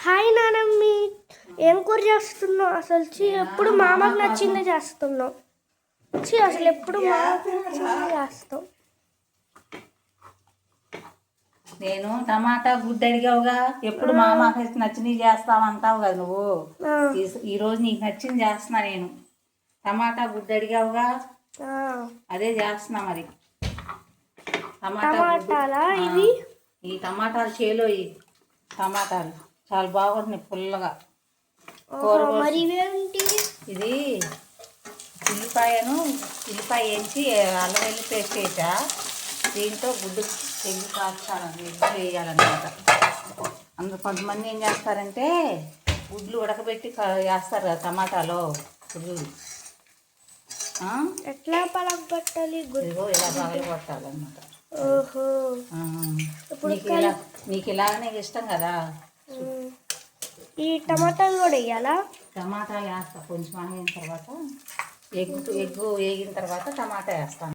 Hi నానమ్మి, ఏం కూర చేస్తున్నావు? అసలు ఎప్పుడు మా అమ్మకి నచ్చిందే చేస్తున్నావు. అసలు ఎప్పుడు మా అమ్మకి నచ్చిందే చేస్తావు. నేను టమాటా గుడ్డు అడిగావుగా, ఎప్పుడు మా అమ్మకి నచ్చినవి చేస్తావు అంటావు కదా నువ్వు. ఈరోజు నీకు నచ్చింది చేస్తున్నా నేను. టమాటా గుడ్డు అడిగావుగా, అదే చేస్తున్నా మరి. టమాటాలా ఇవి? ఈ టమాటాలు చేలో ఈ టమాటాలు చాలా బాగుంటున్నాయి పుల్లగా. ఇది ఉల్లిపాయ వేసి అల్లం వెల్లి పేస్ట్ వేసా. దీంతో గుడ్డు తెగి కాస్తాను, గుడ్లు వేయాలన్నమాట. అందులో కొంతమంది ఏం చేస్తారంటే గుడ్లు ఉడకబెట్టి వేస్తారు కదా టమాటాలో గుడ్లు. ఎట్లా పలగొట్టాలి? గుడ్లు ఇలా పగలు కొట్టాలన్నమాట. ఓహో, నీకు ఇలాగనే ఇష్టం కదా. ఈ టమాటాలు కూడా వేయాలా? టమాటాలు వేస్తా కొంచెం వేగిన తర్వాత, ఎగ్గు వేగిన తర్వాత టమాటా వేస్తాను.